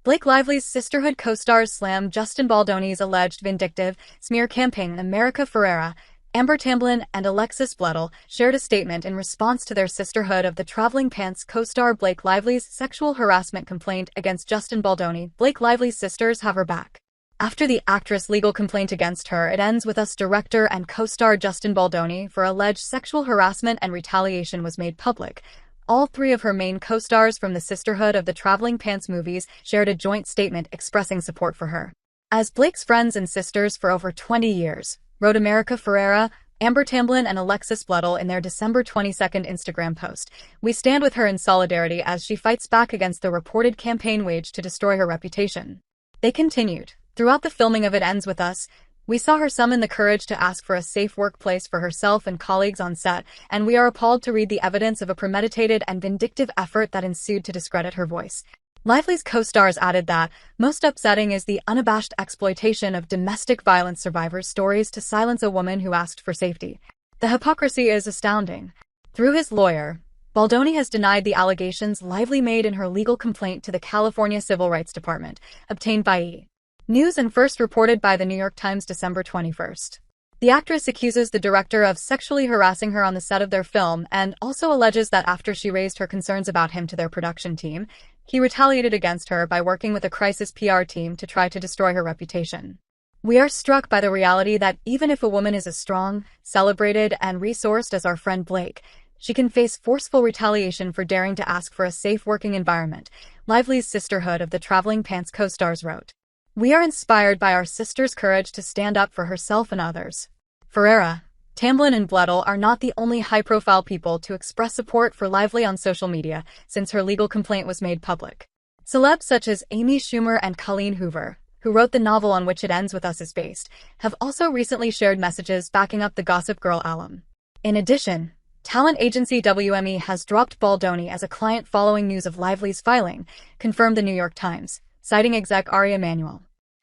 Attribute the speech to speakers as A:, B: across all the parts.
A: Blake Lively's Sisterhood Costars slammed Justin Baldoni's alleged Vindictive smear campaign. America Ferrera, Amber Tamblyn, and Alexis Bledel shared a statement in response to their Sisterhood of the Traveling Pants co-star Blake Lively's sexual harassment complaint against Justin Baldoni. Blake Lively's sisters have her back. After the actress' legal complaint against her, It Ends With Us director and co-star Justin Baldoni for alleged sexual harassment and retaliation was made public. All three of her main co-stars from the Sisterhood of the Traveling Pants movies shared a joint statement expressing support for her. As Blake's friends and sisters for over 20 years, wrote America Ferrera, Amber Tamblyn, and Alexis Bledel in their December 22 Instagram post, "We stand with her in solidarity as she fights back against the reported campaign waged to destroy her reputation." They continued, "Throughout the filming of It Ends With Us, we saw her summon the courage to ask for a safe workplace for herself and colleagues on set, and we are appalled to read the evidence of a premeditated and vindictive effort that ensued to discredit her voice." Lively's co-stars added that, "Most upsetting is the unabashed exploitation of domestic violence survivors' stories to silence a woman who asked for safety. The hypocrisy is astounding." Through his lawyer, Baldoni has denied the allegations Lively made in her legal complaint to the California Civil Rights Department, obtained by E! News and first reported by the New York Times December 21. The actress accuses the director of sexually harassing her on the set of their film and also alleges that after she raised her concerns about him to their production team, he retaliated against her by working with a crisis PR team to try to destroy her reputation. "We are struck by the reality that even if a woman is as strong, celebrated, and resourced as our friend Blake, she can face forceful retaliation for daring to ask for a safe working environment," Lively's Sisterhood of the Traveling Pants co-stars wrote. "We are inspired by our sister's courage to stand up for herself and others." Ferrera, Tamblyn, and Bledel are not the only high-profile people to express support for Lively on social media since her legal complaint was made public. Celebs such as Amy Schumer and Colleen Hoover, who wrote the novel on which It Ends With Us is based, have also recently shared messages backing up the Gossip Girl alum. In addition, talent agency WME has dropped Baldoni as a client following news of Lively's filing, confirmed the New York Times, citing exec Ari Emanuel.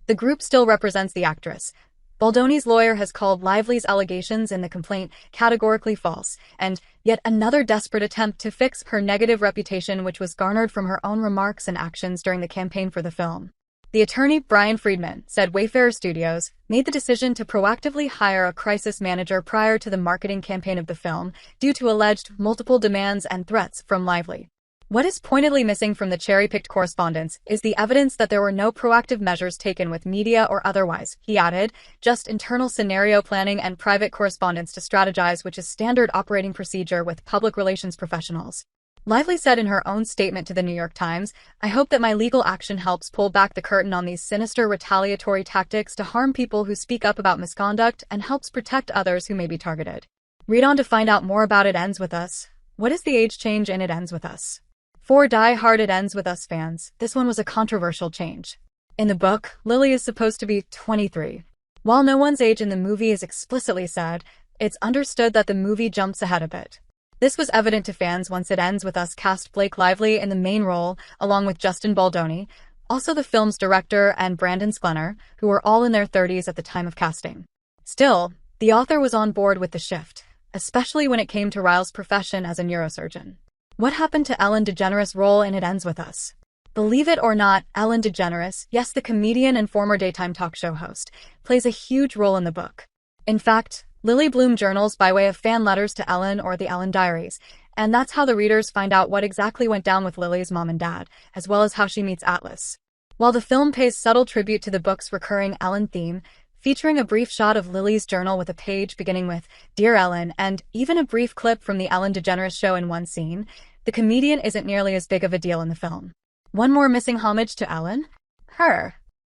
A: The group still represents the actress. Baldoni's lawyer has called Lively's allegations in the complaint categorically false, and yet another desperate attempt to fix her negative reputation which was garnered from her own remarks and actions during the campaign for the film. The attorney Brian Friedman said Wayfarer Studios made the decision to proactively hire a crisis manager prior to the marketing campaign of the film due to alleged multiple demands and threats from Lively. "What is pointedly missing from the cherry-picked correspondence is the evidence that there were no proactive measures taken with media or otherwise," he added, "just internal scenario planning and private correspondence to strategize, which is standard operating procedure with public relations professionals." Lively said in her own statement to the New York Times, "I hope that my legal action helps pull back the curtain on these sinister retaliatory tactics to harm people who speak up about misconduct and helps protect others who may be targeted." Read on to find out more about It Ends With Us. What is the age change in It Ends With Us? For die-hard It Ends With Us fans, this one was a controversial change. In the book, Lily is supposed to be 23. While no one's age in the movie is explicitly said, it's understood that the movie jumps ahead a bit. This was evident to fans once It Ends With Us cast Blake Lively in the main role, along with Justin Baldoni, also the film's director and Brandon Sklenar, who were all in their 30s at the time of casting. Still, the author was on board with the shift, especially when it came to Ryle's profession as a neurosurgeon. What happened to Ellen DeGeneres' role in It Ends With Us? Believe it or not, Ellen DeGeneres, yes, the comedian and former daytime talk show host, plays a huge role in the book. In fact, Lily Bloom journals by way of fan letters to Ellen or the Ellen Diaries, and that's how the readers find out what exactly went down with Lily's mom and dad, as well as how she meets Atlas. While the film pays subtle tribute to the book's recurring Ellen theme, featuring a brief shot of Lily's journal with a page beginning with "Dear Ellen" and even a brief clip from the Ellen DeGeneres show in one scene, the comedian isn't nearly as big of a deal in the film. One more missing homage to Ellen? Her.